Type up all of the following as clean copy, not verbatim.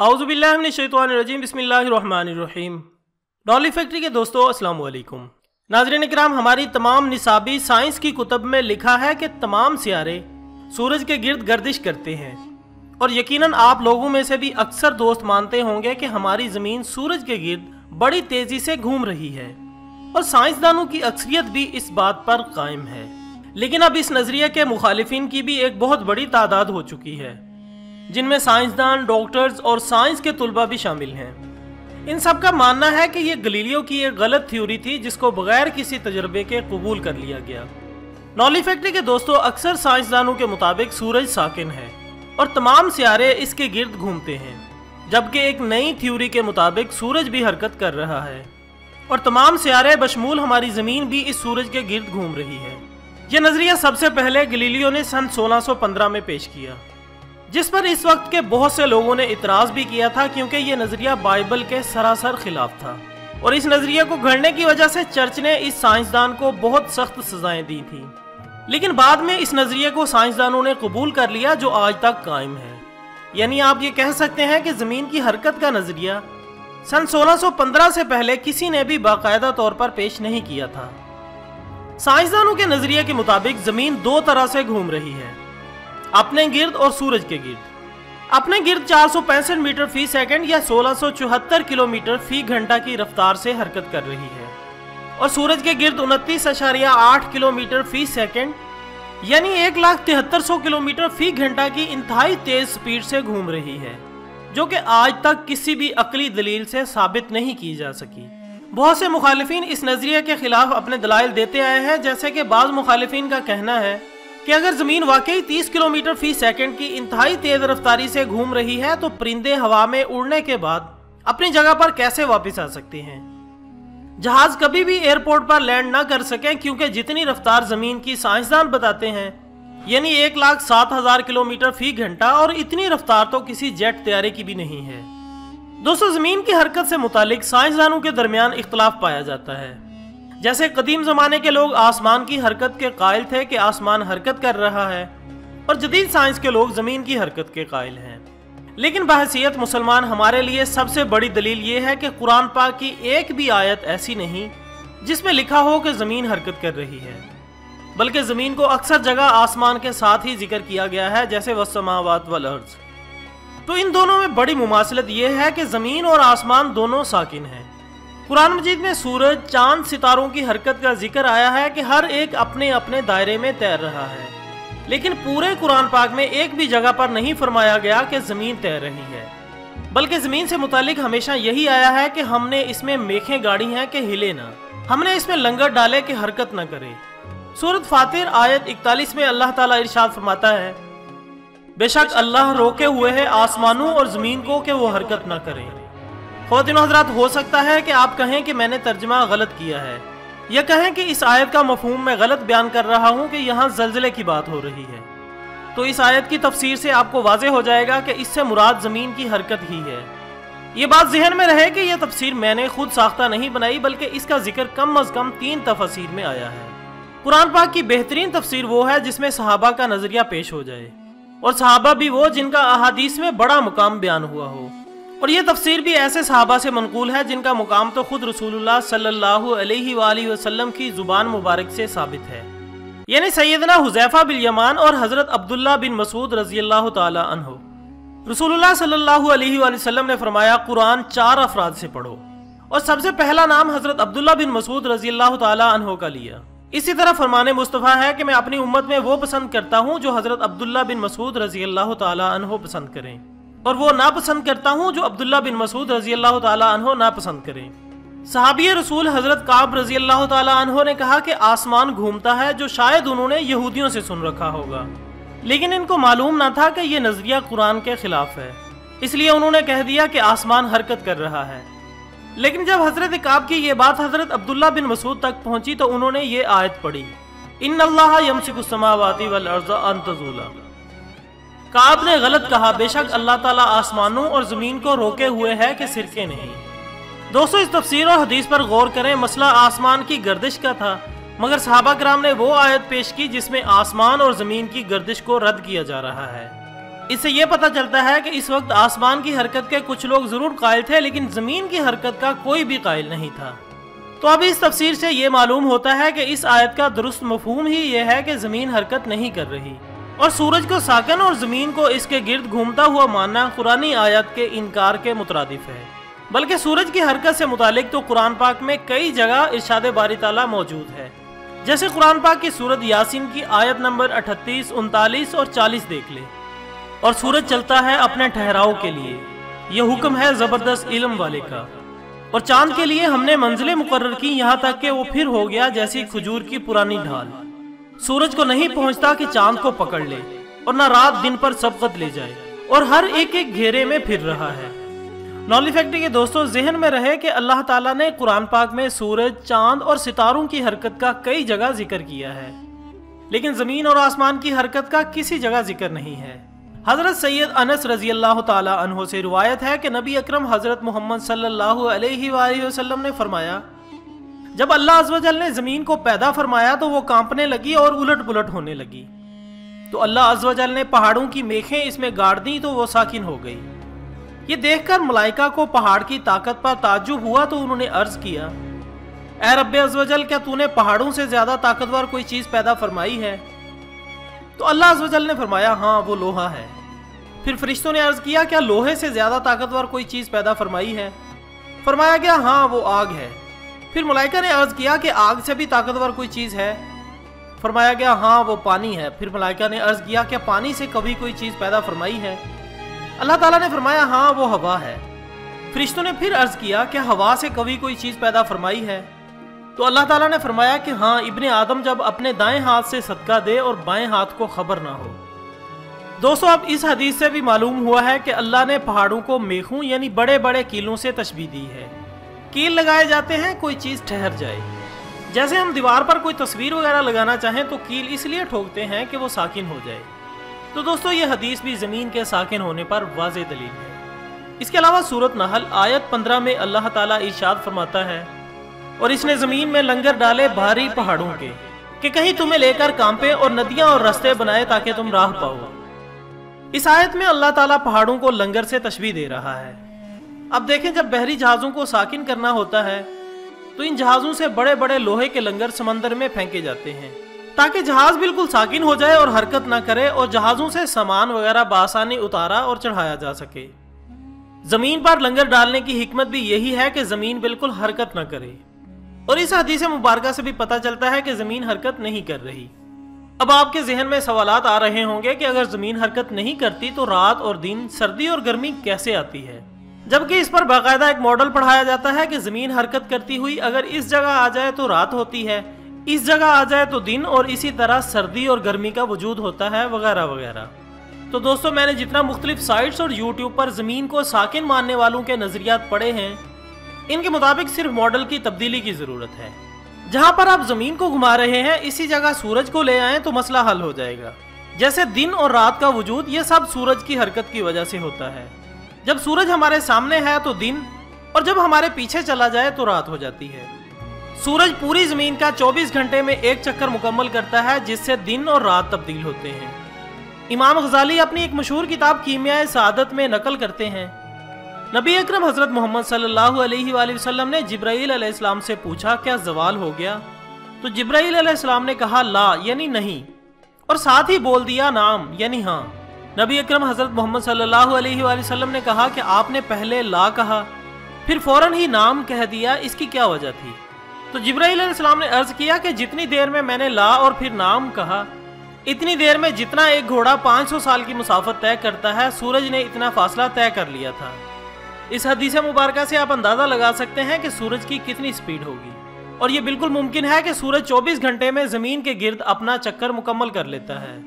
औज़ुबिल्लाहि मिनश्शैतानिर्रजीम बिस्मिल्लाहिर्रहमानिर्रहीम। डॉली फैक्ट्री के दोस्तों अस्सलाम वालेकुम। नाज़रीन इकराम, हमारी तमाम निसाबी साइंस की कुतब में लिखा है कि तमाम सियारे सूरज के गिर्द गर्दिश करते हैं, और यकीनन आप लोगों में से भी अक्सर दोस्त मानते होंगे कि हमारी ज़मीन सूरज के गिर्द बड़ी तेज़ी से घूम रही है, और साइंसदानों की अक्सरियत भी इस बात पर कायम है। लेकिन अब इस नज़रिए के मुखालिफिन की भी एक बहुत बड़ी तादाद हो चुकी है, जिनमें साइंसदान, डॉक्टर्स और साइंस के तुलबा भी शामिल हैं। इन सब का मानना है कि यह गलीलियो की एक गलत थ्योरी थी जिसको बगैर किसी तजर्बे के कबूल कर लिया गया। नॉली फैक्ट्री के दोस्तों, अक्सर साइंसदानों के मुताबिक सूरज साकिन है और तमाम सियारे इसके गिर्द घूमते हैं, जबकि एक नई थ्योरी के मुताबिक सूरज भी हरकत कर रहा है और तमाम सियारे बशमूल हमारी ज़मीन भी इस सूरज के गिर्द घूम रही है। यह नज़रिया सबसे पहले गलीलियो ने सन 1615 में पेश किया, जिस पर इस वक्त के बहुत से लोगों ने इतराज़ भी किया था, क्योंकि यह नज़रिया बाइबल के सरासर खिलाफ था। और इस नज़रिए को गढ़ने की वजह से चर्च ने इस साइंसदान को बहुत सख्त सजाएं दी थी। लेकिन बाद में इस नज़रिए को साइंसदानों ने कबूल कर लिया, जो आज तक कायम है। यानी आप ये कह सकते हैं कि ज़मीन की हरकत का नज़रिया सन 1615 से पहले किसी ने भी बाकायदा तौर पर पेश नहीं किया था। साइंसदानों के नज़रिए के मुताबिक ज़मीन दो तरह से घूम रही है, अपने गिर्द और सूरज के गिर्द। अपने गिर्द 465 मीटर फी सेकंड या 1674 किलोमीटर फी घंटा की रफ्तार से हरकत कर रही है, और सूरज के गिर्द 29.8 किलोमीटर फी सेकंड यानी 1,73,000 किलोमीटर फी घंटा की इंतहाई तेज स्पीड से घूम रही है, जो कि आज तक किसी भी अकली दलील से साबित नहीं की जा सकी। बहुत से मुखालिफिन इस नज़रिए के खिलाफ अपने दलाइल देते आए हैं, जैसे कि बाज़ मुखालिफिन का कहना है कि अगर ज़मीन वाकई 30 किलोमीटर फी सेकंड की इंतहाई तेज रफ्तारी से घूम रही है, तो परिंदे हवा में उड़ने के बाद अपनी जगह पर कैसे वापस आ सकते हैं। जहाज कभी भी एयरपोर्ट पर लैंड ना कर सकें, क्योंकि जितनी रफ्तार ज़मीन की साइंसदान बताते हैं यानी 1,07,000 किलोमीटर फी घंटा, और इतनी रफ्तार तो किसी जेट तैयारे की भी नहीं है। दोस्तों, ज़मीन की हरकत से मुतालिक साइंसदानों के दरमियान इख्तलाफ पाया जाता है। जैसे कदीम ज़माने के लोग आसमान की हरकत के कायल थे कि आसमान हरकत कर रहा है, और जदीद साइंस के लोग ज़मीन की हरकत के कायल हैं। लेकिन बहसीयत मुसलमान हमारे लिए सबसे बड़ी दलील ये है कि कुरान पाक की एक भी आयत ऐसी नहीं जिसमें लिखा हो कि ज़मीन हरकत कर रही है, बल्कि ज़मीन को अक्सर जगह आसमान के साथ ही जिक्र किया गया है, जैसे वस्समावात वल अर्ज़। तो इन दोनों में बड़ी मुमासलत यह है कि ज़मीन और आसमान दोनों साकिन हैं। कुरान मजीद में सूरज, चांद, सितारों की हरकत का जिक्र आया है कि हर एक अपने अपने दायरे में तैर रहा है, लेकिन पूरे कुरान पाक में एक भी जगह पर नहीं फरमाया गया कि ज़मीन तैर रही है, बल्कि ज़मीन से मुतालिक हमेशा यही आया है कि हमने इसमें मेखें गाड़ी हैं कि हिले ना, हमने इसमें लंगर डाले कि हरकत न करे। सूरत फातिर आयत 41 में अल्लाह ताला इरशाद फरमाता है, बेशक अल्लाह रोके हुए है आसमानों और ज़मीन को कि वो हरकत न करें। ख़वातीन हज़रात, हो सकता है कि आप कहें कि मैंने तर्जमा गलत किया है, या कहें कि इस आयत का मफहूम मैं गलत बयान कर रहा हूं कि यहाँ ज़लज़ले की बात हो रही है। तो इस आयत की तफसीर से आपको वाज़ेह हो जाएगा कि इससे मुराद ज़मीन की हरकत ही है। ये बात जहन में रहे कि यह तफसीर मैंने खुद साख्ता नहीं बनाई, बल्कि इसका जिक्र कम अज़ कम 3 तफसीर में आया है। कुरान पाक की बेहतरीन तफसीर वो है जिसमें सहाबा का नज़रिया पेश हो जाए, और सहाबा भी वो जिनका अहादीस में बड़ा मुकाम बयान हुआ हो। और ये तफसीर भी ऐसे सहाबा से मनकूल है जिनका मुकाम तो खुद रसूलुल्लाह सल्लल्लाहु अलैहि वसल्लम की ज़ुबान मुबारक से साबित है, यानी सैयदना हुज़ैफा बिन यमान और हज़रत अब्दुल्ला बिन मसूद रज़ियल्लाहु ताला अन्हु। रसूलुल्लाह सल्लल्लाहु अलैहि वसल्लम ने फरमाया, कुरान 4 अफराद से पढ़ो, और सबसे पहला नाम हज़रत अब्दुल्ला बिन मसूद रज़ियल्लाहु ताला अन्हु का लिया। इसी तरह फरमाने मुस्तफ़ा है कि मैं अपनी उम्मत में वो पसंद करता हूँ जो हज़रत अब्दुल्ला बिन मसूद रज़ियल्लाहु ताला अन्हु पसंद करें, और वो नापसंद करता हूँ जो अब्दुल्ला बिन मसूद रज़ियल्लाहु ताला अन्हु नापसंद करें। सहाबी रसूल हज़रत काब रज़ियल्लाहु ताला अन्हु ने कहा कि आसमान घूमता है, जो शायद उन्होंने यहूदियों से सुन रखा होगा, लेकिन इनको मालूम ना था कि यह नज़रिया कुरान के खिलाफ है, इसलिए उन्होंने कह दिया कि आसमान हरकत कर रहा है। लेकिन जब हज़रत काब की ये बात हज़रत अब्दुल्ला बिन मसूद तक पहुँची तो उन्होंने ये आयत पढ़ी, इन्नल्लाह यमसिकुस समावाति वल अर्ज़ अन तज़ूला। काब ने गलत कहा, बेशक अल्लाह ताला आसमानों और ज़मीन को रोके हुए है कि सिरके नहीं। दोस्तों, इस तफसीर और हदीस पर गौर करें। मसला आसमान की गर्दिश का था, मगर सहाबा कराम ने वो आयत पेश की जिसमें आसमान और ज़मीन की गर्दिश को रद्द किया जा रहा है। इससे ये पता चलता है कि इस वक्त आसमान की हरकत के कुछ लोग जरूर कायल थे, लेकिन जमीन की हरकत का कोई भी कायल नहीं था। तो अब इस तफसीर से ये मालूम होता है कि इस आयत का दुरुस्त मफहूम ही ये है कि जमीन हरकत नहीं कर रही, और सूरज को साकिन और जमीन को इसके गिर्द घूमता हुआ मानना कुरानी आयत के इनकार के मुतरादिफ है। बल्कि सूरज की हरकत से मुतालिक तो कुरान पाक में कई जगह इरशाद बारी ताला मौजूद है। जैसे कुरान पाक की सूरत यासीन की आयत नंबर 38, 39 और 40 देख ले। और सूरज चलता है अपने ठहराव के लिए, यह हुक्म है जबरदस्त इल्म वाले का। और चांद के लिए हमने मंजिलें मुकर्रर की, यहाँ तक कि वो फिर हो गया जैसी खजूर की पुरानी ढाल। सूरज को नहीं पहुंचता कि चांद को पकड़ ले, और न रात दिन पर सबकत ले जाए, और हर एक एक घेरे में फिर रहा है। नॉली फैक्ट्री के दोस्तों, जहन में रहे कि अल्लाह ताला ने कुरान पाक में सूरज, चांद और सितारों की हरकत का कई जगह जिक्र किया है, लेकिन जमीन और आसमान की हरकत का किसी जगह जिक्र नहीं है। हजरत सैयद अनस रजी अल्लाह ताला अन्हो से रिवायत है कि नबी अकरम हजरत मोहम्मद सल्लल्लाहु अलैहि वसल्लम ने फरमाया, जब अल्लाह अज़्ज़ व जल ने जमीन को पैदा फरमाया तो वो कांपने लगी और उलट पुलट होने लगी। तो अल्लाह अज़्ज़ व जल ने पहाड़ों की मेखें इसमें गाड़ दी तो वो साकिन हो गई। ये देखकर मलाइका को पहाड़ की ताकत पर ताज्जुब हुआ तो उन्होंने अर्ज किया, ऐ रब्बे अज़्ज़ व जल, क्या तूने पहाड़ों से ज्यादा ताकतवर कोई चीज पैदा फरमाई है? तो अल्लाह अज़्ज़ व जल ने फरमाया, हाँ वो लोहा है। फिर फरिश्तों ने अर्ज किया, क्या लोहे से ज्यादा ताकतवर कोई चीज पैदा फरमाई है? फरमाया गया, हाँ वो आग है। फिर मलाइका ने अर्ज किया कि आग से भी ताकतवर कोई चीज है? फरमाया गया, हाँ वो पानी है। फिर मलाइका ने अर्ज किया, क्या पानी से कभी कोई चीज पैदा फरमाई है? अल्लाह ताला ने फरमाया, हाँ वो हवा है। फरिश्तों ने फिर अर्ज किया, क्या हवा से कभी कोई चीज पैदा फरमाई है? तो अल्लाह ताला ने फरमाया कि हाँ, इब्ने आदम जब अपने दाएं हाथ से सदका दे और बाएं हाथ को खबर ना हो। दोस्तों, अब इस हदीस से भी मालूम हुआ है कि अल्लाह ने पहाड़ों को मेखों यानी बड़े बड़े कीलों से तशबीह दी है। कील लगाए जाते हैं कोई चीज ठहर जाए। जैसे हम दीवार पर कोई तस्वीर वगैरह लगाना चाहें तो कील इसलिए ठोकते हैं कि वो साकिन हो जाए। तो दोस्तों, ये हदीस भी जमीन के साकिन होने पर वाज़ेह दलील है। इसके अलावा सूरत नहल आयत 15 में अल्लाह ताला इरशाद फरमाता है, और इसने जमीन में लंगर डाले भारी पहाड़ों के कि कहीं तुम्हें लेकर कांपे, और नदियां और रास्ते बनाए ताकि तुम राह पाओ। इस आयत में अल्लाह ताला पहाड़ों को लंगर से तशबीह दे रहा है। अब देखें, जब बहरी जहाजों को साकिन करना होता है तो इन जहाजों से बड़े बड़े लोहे के लंगर समंदर में फेंके जाते हैं ताकि जहाज बिल्कुल साकिन हो जाए और हरकत ना करे, और जहाजों से सामान वगैरह बासानी उतारा और चढ़ाया जा सके। जमीन पर लंगर डालने की हिकमत भी यही है कि जमीन बिल्कुल हरकत ना करे, और इस हदीस मुबारका से भी पता चलता है कि जमीन हरकत नहीं कर रही। अब आपके जहन में सवालात आ रहे होंगे कि अगर जमीन हरकत नहीं करती तो रात और दिन, सर्दी और गर्मी कैसे आती है, जबकि इस पर बाकायदा एक मॉडल पढ़ाया जाता है कि जमीन हरकत करती हुई अगर इस जगह आ जाए तो रात होती है, इस जगह आ जाए तो दिन, और इसी तरह सर्दी और गर्मी का वजूद होता है वगैरह वगैरह। तो दोस्तों, मैंने जितना मुख्तलिफ साइट्स और यूट्यूब पर जमीन को साकिन मानने वालों के नजरियात पढ़े हैं, इनके मुताबिक सिर्फ मॉडल की तब्दीली की जरूरत है। जहां पर आप जमीन को घुमा रहे हैं इसी जगह सूरज को ले आएं तो मसला हल हो जाएगा। जैसे दिन और रात का वजूद, ये सब सूरज की हरकत की वजह से होता है। जब सूरज हमारे सामने है तो दिन, और जब हमारे पीछे चला जाए तो रात हो जाती है। सूरज पूरी जमीन का 24 घंटे में एक चक्कर मुकम्मल करता है, जिससे दिन और रात तब्दील होते हैं। इमाम गजाली अपनी एक मशहूर किताब कीमिया सआदत में नकल करते हैं, नबी अकरम हजरत मोहम्मद सल्लल्लाहु अलैहि वसल्लम ने जिब्राईल अलैहिस्सलाम से पूछा, क्या जवाल हो गया? तो जिब्राईल अलैहिस्सलाम ने कहा ला यानी नहीं, और साथ ही बोल दिया नाम यानी हाँ। नबी अकरम हजरत मोहम्मद सल्लल्लाहु अलैहि वसल्लम ने कहा कि आपने पहले ला कहा फिर फौरन ही नाम कह दिया, इसकी क्या वजह थी? तो जिब्राईल अलैहिस्सलाम ने अर्ज किया कि जितनी देर में मैंने ला और फिर नाम कहा, इतनी देर में जितना एक घोड़ा 500 साल की मुसाफत तय करता है, सूरज ने इतना फासला तय कर लिया था। इस हदीस मुबारका से आप अंदाजा लगा सकते हैं कि सूरज की कितनी स्पीड होगी, और ये बिल्कुल मुमकिन है कि सूरज 24 घंटे में जमीन के गिर्द अपना चक्कर मुकम्मल कर लेता है।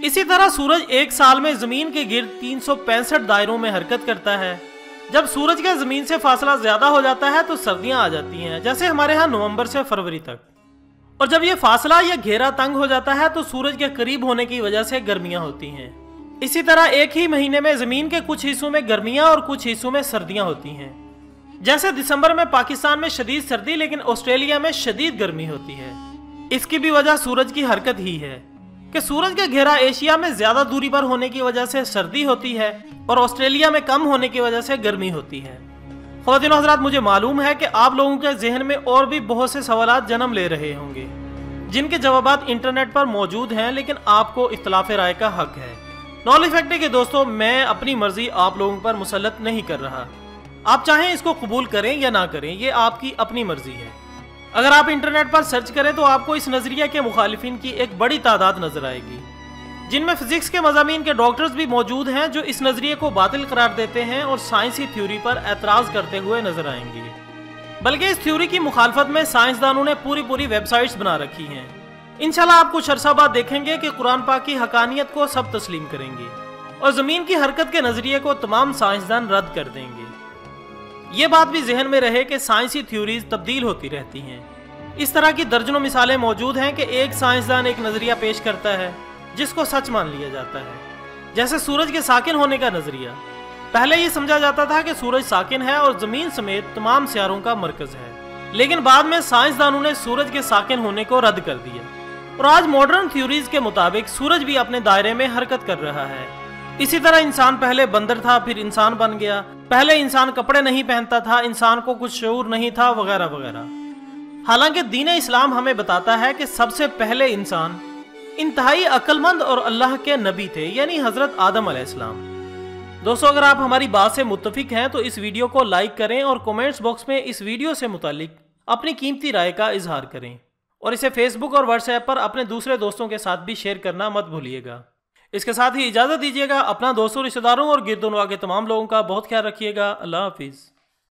इसी तरह सूरज एक साल में जमीन के गिर्द 365 दायरों में हरकत करता है। जब सूरज का जमीन से फासला ज्यादा हो जाता है तो सर्दियां आ जाती हैं, जैसे हमारे यहाँ नवंबर से फरवरी तक, और जब ये फासला या घेरा तंग हो जाता है तो सूरज के करीब होने की वजह से गर्मियां होती हैं। इसी तरह एक ही महीने में जमीन के कुछ हिस्सों में गर्मियां और कुछ हिस्सों में सर्दियां होती हैं। जैसे दिसंबर में पाकिस्तान में शदीद सर्दी लेकिन ऑस्ट्रेलिया में शदीद गर्मी होती है। इसकी भी वजह सूरज की हरकत ही है कि सूरज का घेरा एशिया में ज्यादा दूरी पर होने की वजह से सर्दी होती है और ऑस्ट्रेलिया में कम होने की वजह से गर्मी होती है। ख्वातीन और हज़रात, मुझे मालूम है कि आप लोगों के जहन में और भी बहुत से सवालात जन्म ले रहे होंगे जिनके जवाबात इंटरनेट पर मौजूद हैं, लेकिन आपको इख्तिलाफ राय का हक है। नॉलेज फैक्ट्री के दोस्तों, मैं अपनी मर्जी आप लोगों पर मुसल्लत नहीं कर रहा। आप चाहें इसको कबूल करें या ना करें, ये आपकी अपनी मर्जी है। अगर आप इंटरनेट पर सर्च करें तो आपको इस नजरिया के मुखालिफिन की एक बड़ी तादाद नजर आएगी, जिनमें फिजिक्स के मज़ामीन के डॉक्टर्स भी मौजूद हैं जो इस नजरिए को बातिल करार देते हैं और साइंसी थ्योरी पर एतराज़ करते हुए नजर आएंगे। बल्कि इस थ्योरी की मुखालफत में साइंसदानों ने पूरी वेबसाइट्स बना रखी हैं। इंशाल्लाह आप कुछ अरसा बाद देखेंगे कि कुरान पाक की हकानियत को सब तस्लीम करेंगे और ज़मीन की हरकत के नजरिए को तमाम साइंसदान रद्द कर देंगे। ये बात भी जहन में रहे कि साइंसी थ्योरीज तब्दील होती रहती हैं। इस तरह की दर्जनों मिसालें मौजूद हैं कि एक साइंसदान एक नजरिया पेश करता है जिसको सच मान लिया जाता है। जैसे सूरज के साकिन होने का नजरिया। पहले ये समझा जाता था कि सूरज साकिन है और जमीन समेत तमाम सियारों का मरकज है, लेकिन बाद में साइंसदानों ने सूरज के साकिन होने को रद्द कर दिया और आज मॉडर्न थ्योरीज के मुताबिक सूरज भी अपने दायरे में हरकत कर रहा है। इसी तरह इंसान पहले बंदर था, फिर इंसान बन गया। पहले इंसान कपड़े नहीं पहनता था, इंसान को कुछ शऊर नहीं था, वगैरह वगैरह। हालांकि दीन इस्लाम हमें बताता है कि सबसे पहले इंसान इंतहाई अक्लमंद और अल्लाह के नबी थे, यानी हजरत आदम अलैहिस्सलाम। दोस्तों, अगर आप हमारी बात से मुत्तफिक हैं तो इस वीडियो को लाइक करें और कमेंट्स बॉक्स में इस वीडियो से मुतालिक अपनी कीमती राय का इजहार करें और इसे फेसबुक और व्हाट्सएप पर अपने दूसरे दोस्तों के साथ भी शेयर करना मत भूलिएगा। इसके साथ ही इजाज़त दीजिएगा। अपना दोस्तों, रिश्तेदारों और गिरदोनवा के तमाम लोगों का बहुत ख्याल रखिएगा। अल्लाह हाफिज़।